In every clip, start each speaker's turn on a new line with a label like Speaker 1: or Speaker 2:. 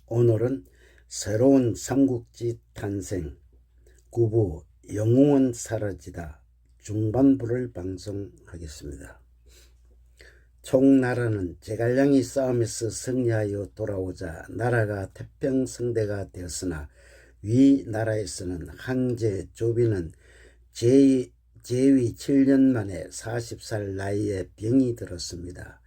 Speaker 1: 오늘은 새로운 삼국지 탄생, 구부 영웅은 사라지다 중반부를 방송하겠습니다. 총나라는 제갈량이 싸움에서 승리하여 돌아오자 나라가 태평성대가 되었으나 위나라에서는 황제 조비는 제위 7년 만에 40살 나이에 병이 들었습니다.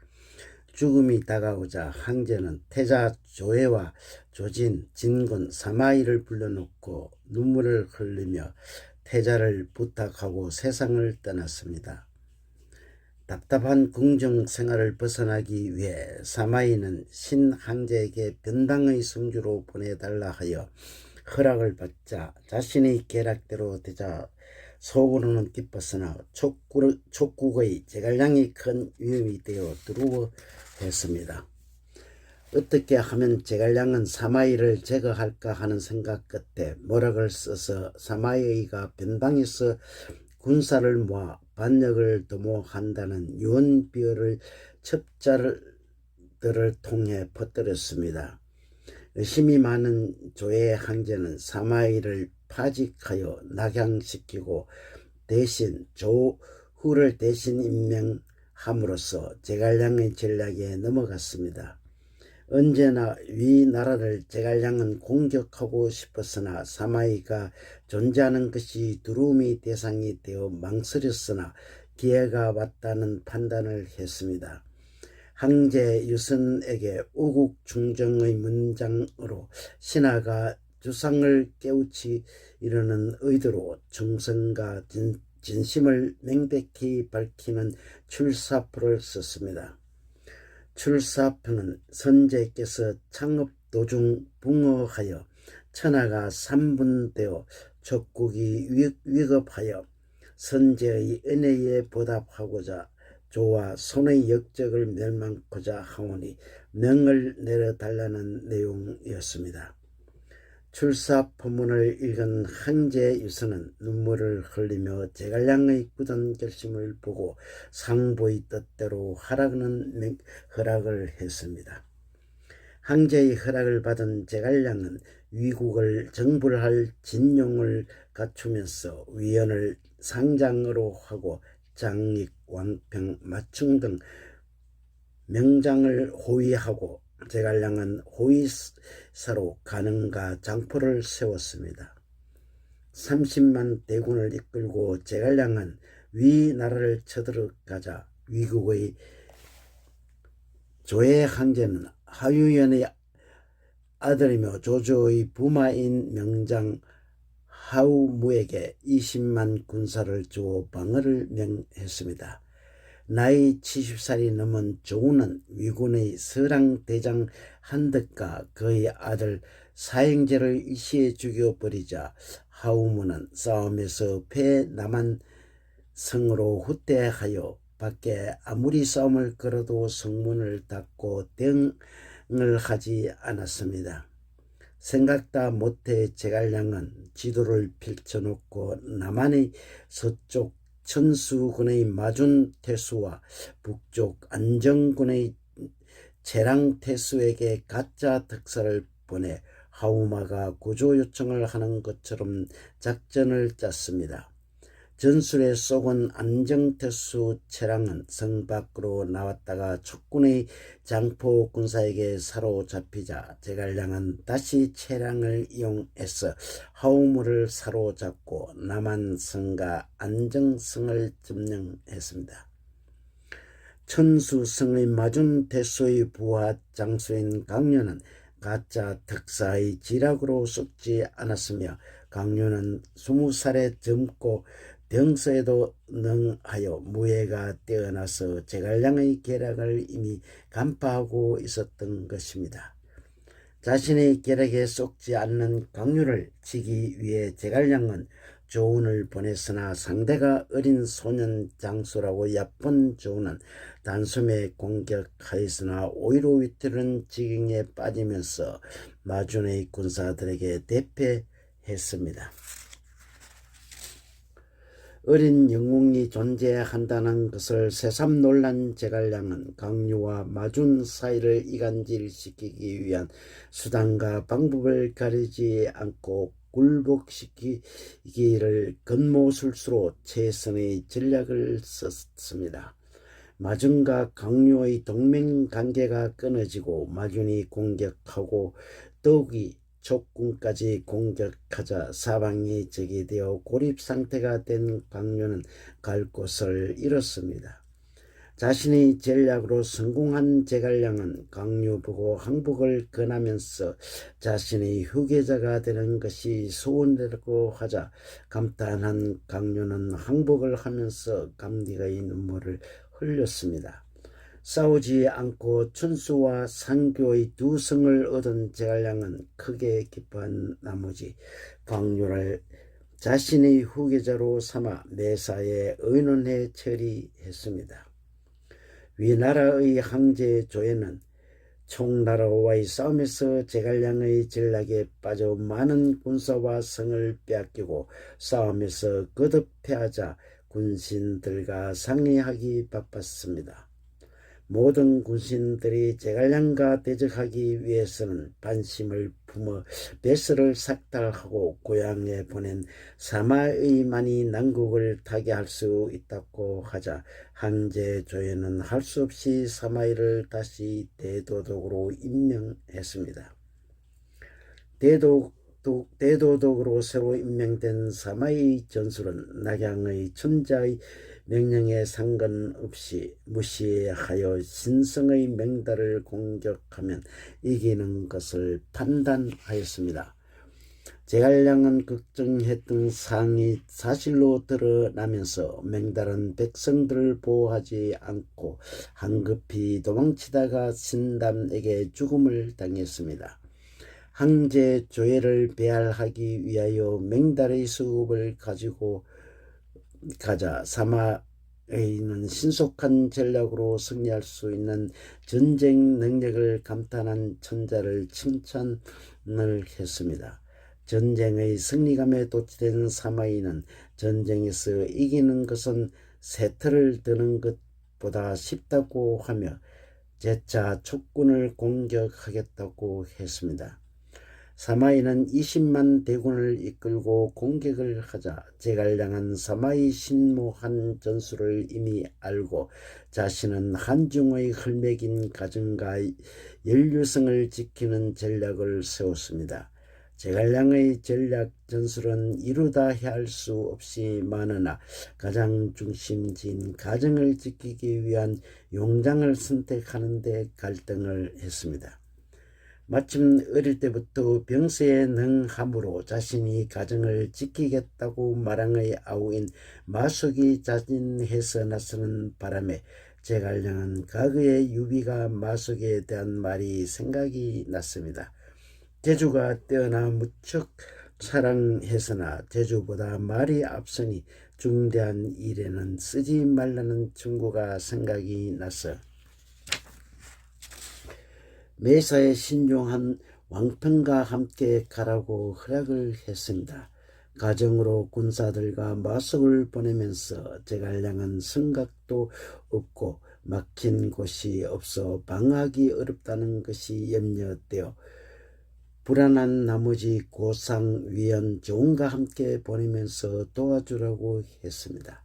Speaker 1: 죽음이 다가오자 황제는 태자 조회와 조진, 진군, 사마이를 불러놓고 눈물을 흘리며 태자를 부탁하고 세상을 떠났습니다. 답답한 궁정 생활을 벗어나기 위해 사마이는 신황제에게 변방의 성주로 보내달라 하여 허락을 받자 자신의 계략대로 되자 속으로는 기뻤으나 촉국의 제갈량이 큰 위험이 되어 두려워했습니다. 어떻게 하면 제갈량은 사마이를 제거할까 하는 생각 끝에 모략을 써서 사마이가 변방에서 군사를 모아 반역을 도모한다는 유언비어를 첩자들을 통해 퍼뜨렸습니다. 의심이 많은 조의 황제는 사마이를 파직하여 낙양시키고 대신 조후를 대신 임명함으로써 제갈량의 전략에 넘어갔습니다. 언제나 위나라를 제갈량은 공격하고 싶었으나 사마이가 존재하는 것이 두려움의 대상이 되어 망설였으나 기회가 왔다는 판단을 했습니다. 황제 유선에게 우국충정의 문장으로 신하가 주상을 깨우치 이르는 의도로 정성과 진심을 명백히 밝히는 출사표를 썼습니다. 출사표는 선제께서 창업 도중 붕어하여 천하가 삼분되어 촉국이 위급하여 선제의 은혜에 보답하고자 조와 손의 역적을 멸망하고자 하오니 명을 내려달라는 내용이었습니다. 출사포문을 읽은 황제 유선은 눈물을 흘리며 제갈량의 굳은 결심을 보고 상부의 뜻대로 허락을 했습니다. 황제의 허락을 받은 제갈량은 위국을 정벌할 진용을 갖추면서 위원을 상장으로 하고 장익, 왕평, 마충 등 명장을 호위하고 제갈량은 호위사로 간흥과 장포를 세웠습니다. 30만 대군을 이끌고 제갈량은 위나라를 쳐들어가자 위국의 조의 황제는 하유연의 아들이며 조조의 부마인 명장 하우무에게 20만 군사를 주어 방어를 명했습니다. 나이 70살이 넘은 조우는 위군의 서랑대장 한덕과 그의 아들 사형제를 일시에 죽여버리자 하우무는 싸움에서 패남한 성으로 후퇴하여 밖에 아무리 싸움을 걸어도 성문을 닫고 대응을 하지 않았습니다. 생각다 못해 제갈량은 지도를 펼쳐놓고 남한의 서쪽 천수군의 마준태수와 북쪽 안정군의 재랑태수에게 가짜 특사를 보내 하우마가 구조 요청을 하는 것처럼 작전을 짰습니다. 전술에 쏘은 안정태수 채랑은 성 밖으로 나왔다가 촉군의 장포 군사에게 사로잡히자 제갈량은 다시 채랑을 이용해서 하우무를 사로잡고 남한성과 안정성을 점령했습니다. 천수성의 마준태수의 부하 장수인 강료는 가짜 특사의 지략으로 속지 않았으며 강료는 20살에 젊고 병서에도 능하여 무예가 뛰어나서 제갈량의 계략을 이미 간파하고 있었던 것입니다. 자신의 계략에 속지 않는 강류를 치기 위해 제갈량은 조운을 보냈으나 상대가 어린 소년 장수라고 얕본 조운은 단숨에 공격하였으나 오히려 위태로운 지경에 빠지면서 마준의 군사들에게 대패했습니다. 어린 영웅이 존재한다는 것을 새삼 놀란 제갈량은 강유와 마준 사이를 이간질시키기 위한 수단과 방법을 가리지 않고 굴복시키기를 권모술수로 최선의 전략을 썼습니다. 마준과 강유의 동맹관계가 끊어지고 마준이 공격하고 더욱이 적군까지 공격하자 사방이 적이 되어 고립상태가 된 강유는 갈 곳을 잃었습니다. 자신의 전략으로 성공한 제갈량은 강유 보고 항복을 권하면서 자신의 후계자가 되는 것이 소원이라고 하자 감탄한 강유는 항복을 하면서 감격의 눈물을 흘렸습니다. 싸우지 않고 춘수와 상교의 두 성을 얻은 제갈량은 크게 기뻐한 나머지 강유를 자신의 후계자로 삼아 매사에 의논해 처리했습니다. 위나라의 황제 조에는 총나라와의 싸움에서 제갈량의 전략에 빠져 많은 군사와 성을 빼앗기고 싸움에서 거듭 패하자 군신들과 상의하기 바빴습니다. 모든 군신들이 제갈량과 대적하기 위해서는 반심을 품어 뱃슬을 삭달하고 고향에 보낸 사마의만이 난국을 타게 할 수 있다고 하자 황제 조연은 할 수 없이 사마이를 다시 대도독으로 임명했습니다. 대도독으로 새로 임명된 사마이 전술은 낙양의 춘자의 명령에 상관없이 무시하여 신성의 맹달을 공격하면 이기는 것을 판단하였습니다. 제갈량은 걱정했던 사항이 사실로 드러나면서 맹달은 백성들을 보호하지 않고 황급히 도망치다가 신담에게 죽음을 당했습니다. 황제 조예를 배알하기 위하여 맹달의 수급을 가지고 가자 사마에는 신속한 전략으로 승리할 수 있는 전쟁 능력을 감탄한 천자를 칭찬을 했습니다. 전쟁의 승리감에 도취된 사마이는 전쟁에서 이기는 것은 새털을 드는 것보다 쉽다고 하며 재차 촉군을 공격하겠다고 했습니다. 사마이는 20만 대군을 이끌고 공격을 하자 제갈량은 사마이 신모한 전술을 이미 알고 자신은 한중의 혈맥인 가정과 연류성을 지키는 전략을 세웠습니다. 제갈량의 전략 전술은 이루다 해할 수 없이 많으나 가장 중심지인 가정을 지키기 위한 용장을 선택하는 데 갈등을 했습니다. 마침 어릴 때부터 병세에 능함으로 자신이 가정을 지키겠다고 마랑의 아우인 마숙이 자진해서 나서는 바람에 제갈량은 과거의 유비가 마숙에 대한 말이 생각이 났습니다. 제주가 뛰어나 무척 사랑해서나 제주보다 말이 앞서니 중대한 일에는 쓰지 말라는 충고가 생각이 나서 매사에 신중한 왕편과 함께 가라고 허락을 했습니다. 가정으로 군사들과 마숙을 보내면서 제갈량은 성곽도 없고 막힌 곳이 없어 방어하기 어렵다는 것이 염려되어 불안한 나머지 고상, 위원, 조은과 함께 보내면서 도와주라고 했습니다.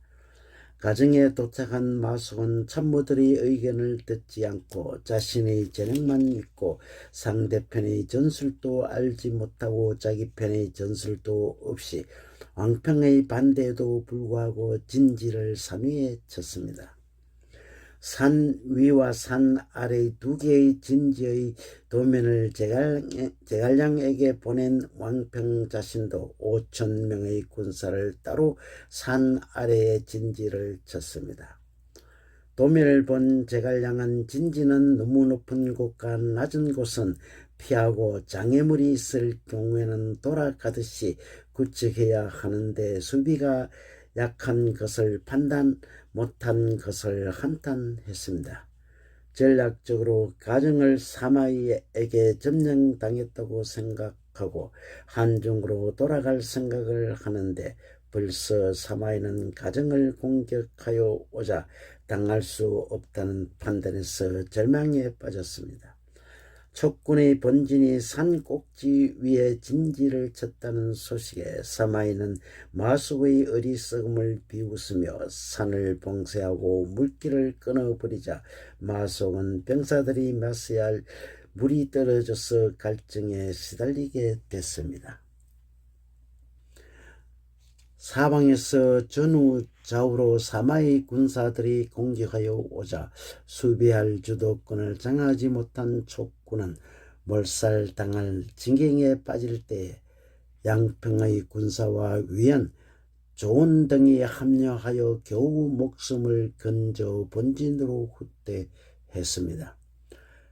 Speaker 1: 가정에 도착한 마숙은 참모들의 의견을 듣지 않고 자신의 재능만 믿고 상대편의 전술도 알지 못하고 자기 편의 전술도 없이 왕평의 반대에도 불구하고 진지를 산 위에 쳤습니다. 산 위와 산 아래의 두 개의 진지의 도면을 제갈량에게 보낸 왕평 자신도 5,000명의 군사를 따로 산 아래의 진지를 쳤습니다. 도면을 본 제갈량은 진지는 너무 높은 곳과 낮은 곳은 피하고 장애물이 있을 경우에는 돌아가듯이 구축해야 하는데 수비가 약한 것을 판단 못한 것을 한탄했습니다. 전략적으로 가정을 사마이에게 점령당했다고 생각하고 한중으로 돌아갈 생각을 하는데 벌써 사마이는 가정을 공격하여 오자 당할 수 없다는 판단에서 절망에 빠졌습니다. 촉군의 본진이 산 꼭지 위에 진지를 쳤다는 소식에 사마이는 마숙의 어리석음을 비웃으며 산을 봉쇄하고 물길을 끊어버리자 마숙은 병사들이 마셔야 할 물이 떨어져서 갈증에 시달리게 됐습니다. 사방에서 전후 좌우로 사마이 군사들이 공격하여 오자 수비할 주도권을 장악하지 못한 촉군은 몰살당할 진경에 빠질 때 양평의 군사와 위안, 조은 등이 합류하여 겨우 목숨을 건져 본진으로 후퇴했습니다.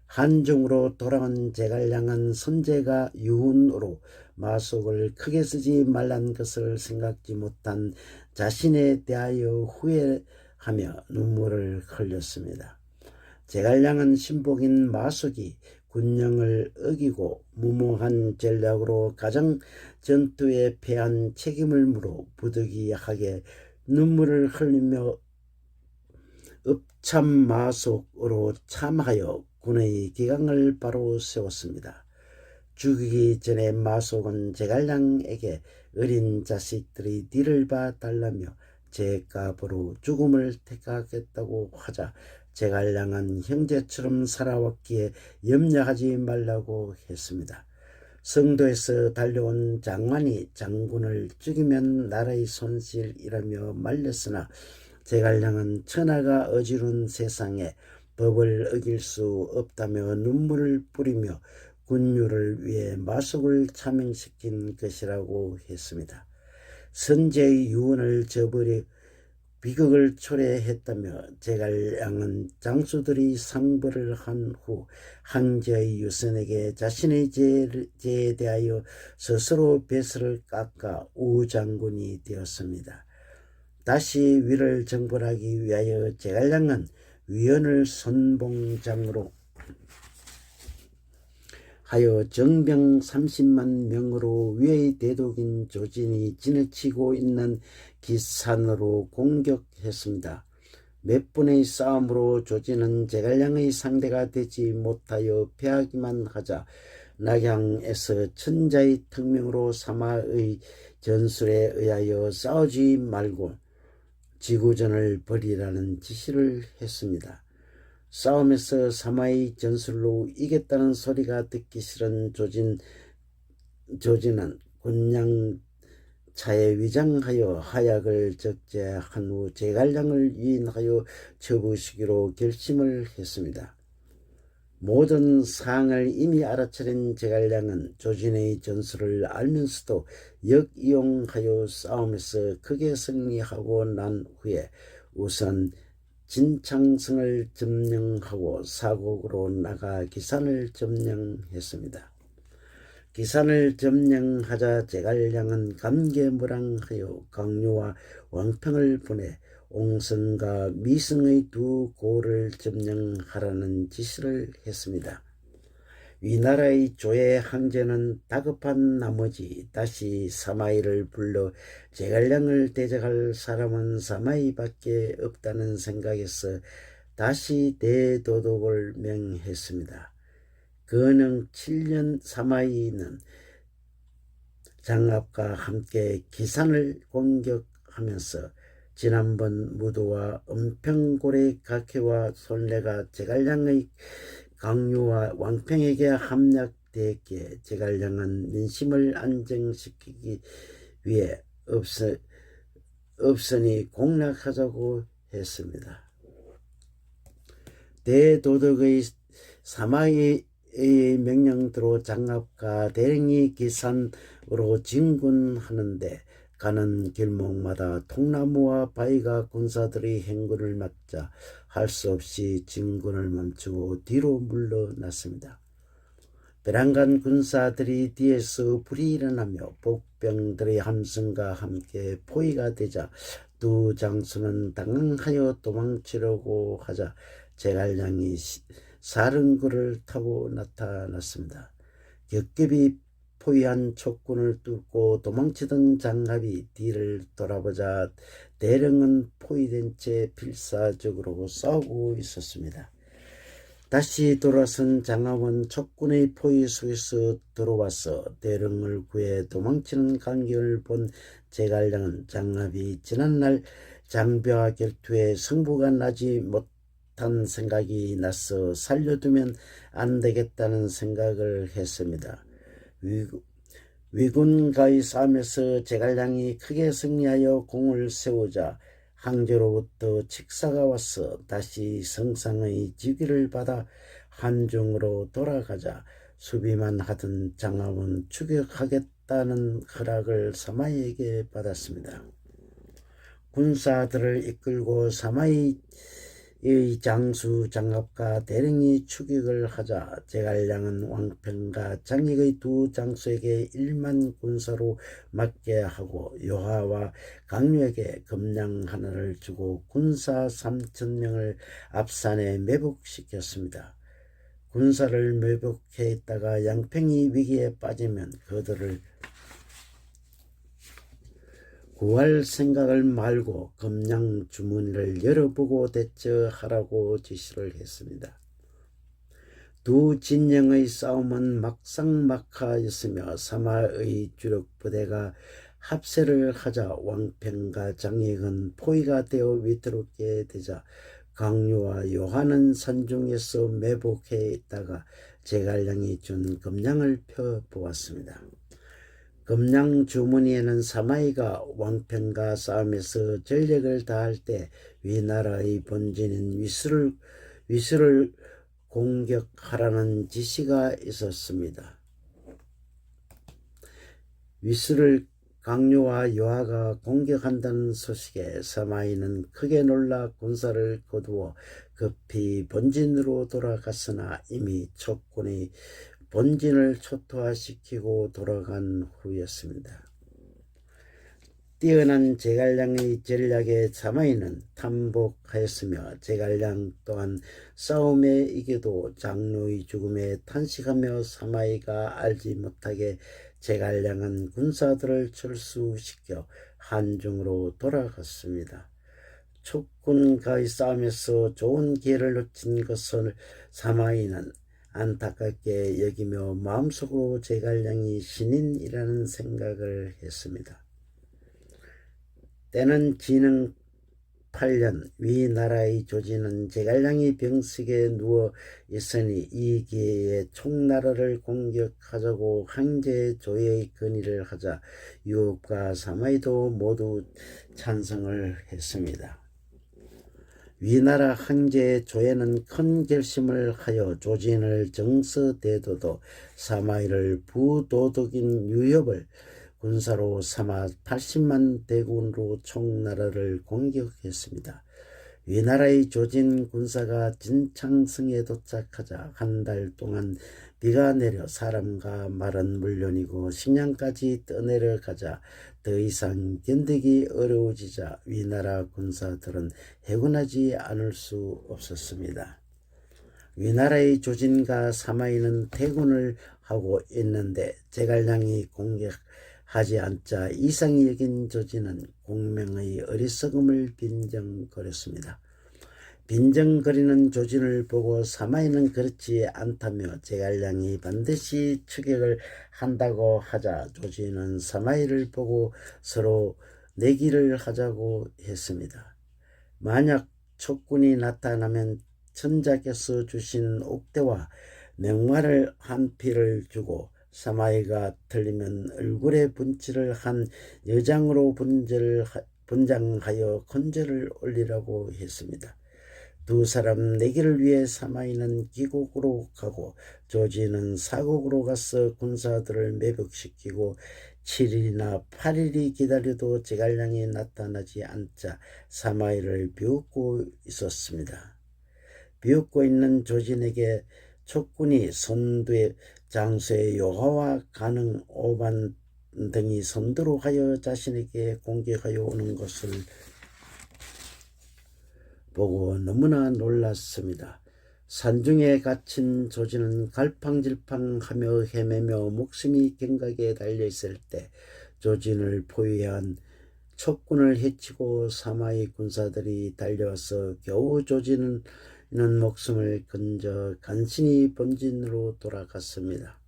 Speaker 1: 한중으로 돌아온 제갈량은 선제가 유훈으로 마속을 크게 쓰지 말란 것을 생각지 못한 자신에 대하여 후회하며 눈물을 흘렸습니다. 제갈량은 신복인 마속이 군령을 어기고 무모한 전략으로 가장 전투에 패한 책임을 물어 부득이하게 눈물을 흘리며 읍참마속으로 참하여 군의 기강을 바로 세웠습니다. 죽이기 전에 마속은 제갈량에게 어린 자식들이 뒤를 봐달라며 제값으로 죽음을 택하겠다고 하자 제갈량은 형제처럼 살아왔기에 염려하지 말라고 했습니다. 성도에서 달려온 장관이 장군을 죽이면 나라의 손실이라며 말렸으나 제갈량은 천하가 어지러운 세상에 법을 어길 수 없다며 눈물을 뿌리며 군유를 위해 마속을 참행시킨 것이라고 했습니다. 선제의 유언을 저버려 비극을 초래했다며 제갈량은 장수들이 상벌을 한 후 황제의 유선에게 자신의 죄에 대하여 스스로 뱃을 깎아 우장군이 되었습니다. 다시 위를 정벌하기 위하여 제갈량은 위원을 선봉장으로 하여 정병 30만 명으로 위의 대독인 조진이 지나치고 있는 기산으로 공격했습니다. 몇 번의 싸움으로 조진은 제갈량의 상대가 되지 못하여 패하기만 하자 낙양에서 천자의 특명으로 사마의 전술에 의하여 싸우지 말고 지구전을 벌이라는 지시를 했습니다. 싸움에서 사마의 전술로 이겼다는 소리가 듣기 싫은 조진은 군량차에 위장하여 하약을 적재한 후 제갈량을 유인하여 쳐부시기로 결심을 했습니다. 모든 사항을 이미 알아차린 제갈량은 조진의 전술을 알면서도 역이용하여 싸움에서 크게 승리하고 난 후에 우선 진창성을 점령하고 사곡으로 나가 기산을 점령했습니다. 기산을 점령하자 제갈량은 감개무량하여 강요와 왕평을 보내 옹성과 미승의 두 고를 점령하라는 지시를 했습니다. 위나라의 조의 황제는 다급한 나머지 다시 사마이를 불러 제갈량을 대적할 사람은 사마이밖에 없다는 생각에서 다시 대도독을 명했습니다. 근흥 7년 사마이는 장압과 함께 기산을 공격하면서 지난번 무도와 은평고래 각해와 손례가 제갈량의 강요와 왕평에게 함락되었기에 제갈량은 민심을 안정시키기 위해 없으니 공략하자고 했습니다. 대도덕의 사마이의 명령대로 장압과 대령이 기산으로 진군하는데 가는 길목마다 통나무와 바위가 군사들의 행군을 막자 할 수 없이 진군을 멈추고 뒤로 물러났습니다. 베란간 군사들이 뒤에서 불이 일어나며 복병들의 함성과 함께 포위가 되자 두 장수는 당황하여 도망치려고 하자 제갈량이 사릉구를 타고 나타났습니다. 겹겹이 포위한 촉군을 뚫고 도망치던 장갑이 뒤를 돌아보자 대령은 포위된 채 필사적으로 싸우고 있었습니다. 다시 돌아선 장갑은 촉군의 포위 속에서 들어와서 대령을 구해 도망치는 광경을 본 제갈량은 장갑이 지난날 장비와 결투에 승부가 나지 못한 생각이 나서 살려두면 안 되겠다는 생각을 했습니다. 위군과의 싸움에서 제갈량이 크게 승리하여 공을 세우자 황제로부터 칙사가 와서 다시 성상의 즉위를 받아 한중으로 돌아가자 수비만 하던 장합은 추격하겠다는 허락을 사마이에게 받았습니다. 군사들을 이끌고 사마이의 장수 장갑과 대령이 추격을 하자 제갈량은 왕평과 장익의 두 장수에게 1만 군사로 맡게 하고 요하와 강류에게 금량 하나를 주고 군사 3,000명을 앞산에 매복시켰습니다. 군사를 매복해 있다가 양평이 위기에 빠지면 그들을 구할 생각을 말고 금량 주머니를 열어보고 대처하라고 지시를 했습니다. 두 진영의 싸움은 막상막하였으며 사마의 주력 부대가 합세를 하자 왕평과 장익은 포위가 되어 위태롭게 되자 강유와 요한은 산중에서 매복해 있다가 제갈량이 준 금량을 펴보았습니다. 금량 주머니에는 사마이가 왕평과 싸움에서 전력을 다할 때 위나라의 본진인 위수를 공격하라는 지시가 있었습니다. 위수를 강요와 요하가 공격한다는 소식에 사마이는 크게 놀라 군사를 거두어 급히 본진으로 돌아갔으나 이미 촉군이 본진을 초토화시키고 돌아간 후였습니다. 뛰어난 제갈량의 전략에 사마이는 탐복하였으며 제갈량 또한 싸움에 이겨도 장로의 죽음에 탄식하며 사마이가 알지 못하게 제갈량은 군사들을 철수시켜 한중으로 돌아갔습니다. 촉군과의 싸움에서 좋은 기회를 놓친 것을 사마이는 안타깝게 여기며 마음속으로 제갈량이 신인이라는 생각을 했습니다. 때는 진흥 8년 위나라의 조지는 제갈량이 병석에 누워 있으니 이 기회에 총나라를 공격하자고 황제 조의 건의를 하자 유업과 사마이도 모두 찬성을 했습니다. 위나라 황제 조에는 큰 결심을 하여 조진을 정서대도도 사마이를 부도덕인 유협을 군사로 삼아 80만 대군으로 총나라를 공격했습니다. 위나라의 조진 군사가 진창성에 도착하자 한 달 동안 비가 내려 사람과 말은 물론이고 식량까지 떠내려가자 더 이상 견디기 어려워지자 위나라 군사들은 해군하지 않을 수 없었습니다. 위나라의 조진과 사마이는 대군을 하고 있는데 제갈량이 공격하지 않자 이상히 여긴 조진은 공명의 어리석음을 빈정거렸습니다. 빈정거리는 조진을 보고 사마이는 그렇지 않다며 제갈량이 반드시 추격을 한다고 하자 조진은 사마이를 보고 서로 내기를 하자고 했습니다. 만약 촉군이 나타나면 천자께서 주신 옥대와 맹마를 한 피를 주고 사마이가 틀리면 얼굴에 분칠을 한 여장으로 분장하여 건절을 올리라고 했습니다. 두 사람 내기를 위해 사마이는 기곡으로 가고 조지는 사곡으로 가서 군사들을 매복시키고 7일이나 8일이 기다려도 제갈량이 나타나지 않자 사마이를 비웃고 있었습니다. 비웃고 있는 조진에게 촉군이 선두에 장수의 요하와 가능 오반 등이 선두로 하여 자신에게 공격하여 오는 것을 보고 너무나 놀랐습니다. 산중에 갇힌 조지는 갈팡질팡하며 헤매며 목숨이 갱각에 달려있을 때 조진을 포위한 첩군을 해치고 사마이 군사들이 달려와서 겨우 조진은 목숨을 건져 간신히 본진으로 돌아갔습니다.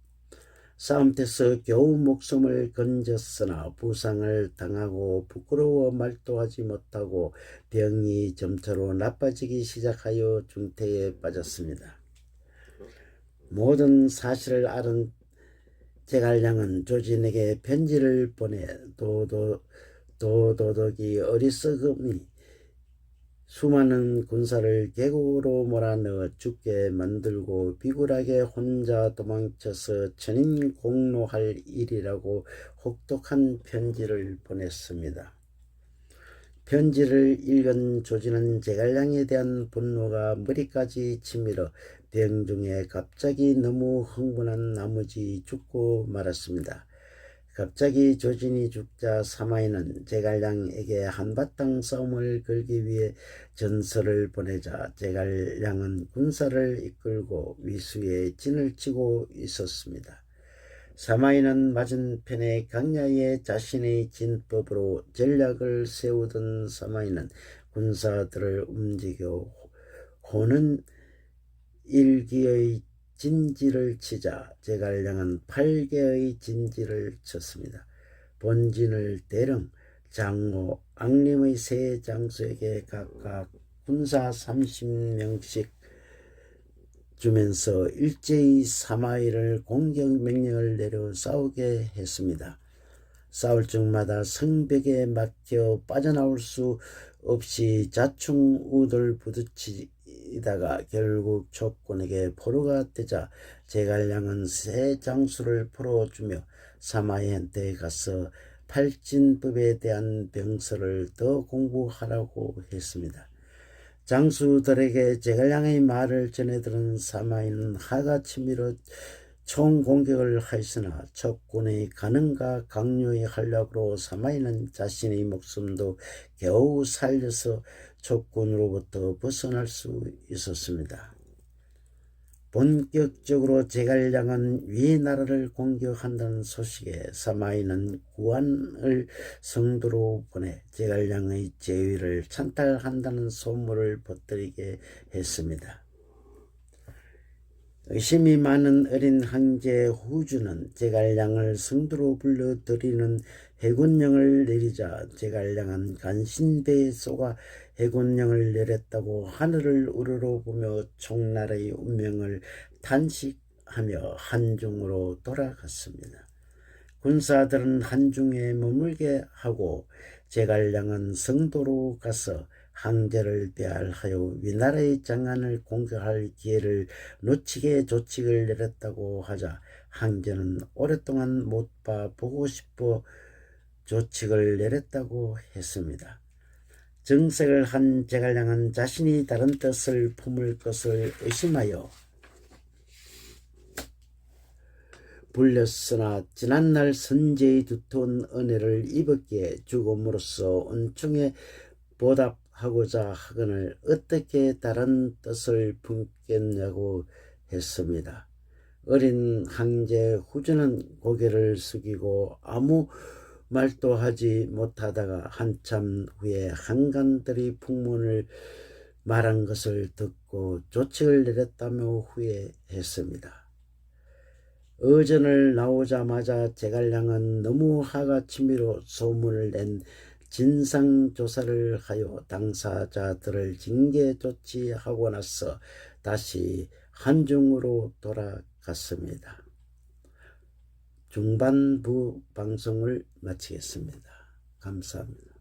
Speaker 1: 싸움터에서 겨우 목숨을 건졌으나 부상을 당하고 부끄러워 말도 하지 못하고 병이 점차로 나빠지기 시작하여 중태에 빠졌습니다. 모든 사실을 알은 제갈량은 조진에게 편지를 보내 도덕이 어리석음이 수많은 군사를 계곡으로 몰아넣어 죽게 만들고 비굴하게 혼자 도망쳐서 천인공노할 일이라고 혹독한 편지를 보냈습니다. 편지를 읽은 조진은 제갈량에 대한 분노가 머리까지 치밀어 병중에 갑자기 너무 흥분한 나머지 죽고 말았습니다. 갑자기 조진이 죽자 사마이는 제갈량에게 한바탕 싸움을 걸기 위해 전설을 보내자 제갈량은 군사를 이끌고 위수에 진을 치고 있었습니다. 사마이는 맞은편의 강야에 자신의 진법으로 전략을 세우던 사마이는 군사들을 움직여 호는 일기의 진지를 치자 제갈량은 8개의 진지를 쳤습니다. 본진을 대령, 장호, 앙림의 세 장수에게 각각 군사 30명씩 주면서 일제히 사마이를 공격 명령을 내려 싸우게 했습니다. 싸울 적마다 성벽에 막혀 빠져나올 수 없이 자충우돌 부딪히다가 결국 첩군에게 포로가 되자 제갈량은 새 장수를 풀어주며 사마이한테 가서 팔진법에 대한 병설을 더 공부하라고 했습니다. 장수들에게 제갈량의 말을 전해들은 사마이는 하가 치밀어 총공격을 하였으나 첩군의 가능과 강요의 활약으로 사마이는 자신의 목숨도 겨우 살려서 첩군으로부터 벗어날 수 있었습니다. 본격적으로 제갈량은 위나라를 공격한다는 소식에 사마이는 구한을 성도로 보내 제갈량의 제위를 찬탈한다는 소문을 퍼뜨리게 했습니다. 의심이 많은 어린 황제 후주는 제갈량을 성도로 불러들이는 해군령을 내리자 제갈량은 간신배에 쏘아 해군령을 내렸다고 하늘을 우러러보며 총나라의 운명을 탄식하며 한중으로 돌아갔습니다. 군사들은 한중에 머물게 하고 제갈량은 성도로 가서 황제를 배알하여 위나라의 장안을 공격할 기회를 놓치게 조칙을 내렸다고 하자 황제는 오랫동안 못 봐 보고 싶어 조칙을 내렸다고 했습니다. 정색을 한 제갈량은 자신이 다른 뜻을 품을 것을 의심하여 불렸으나 지난날 선제의 두터운 은혜를 입었기에 죽음으로써 은총에 보답하고자 하거늘 어떻게 다른 뜻을 품겠냐고 했습니다. 어린 황제 후주는 고개를 숙이고 아무 말도 하지 못하다가 한참 후에 한간들이 풍문을 말한 것을 듣고 조칙을 내렸다며 후회했습니다. 어전을 나오자마자 제갈량은 너무 하가 치밀어 소문을 낸 진상조사를 하여 당사자들을 징계 조치하고 나서 다시 한중으로 돌아갔습니다. 중반부 방송을 마치겠습니다. 감사합니다.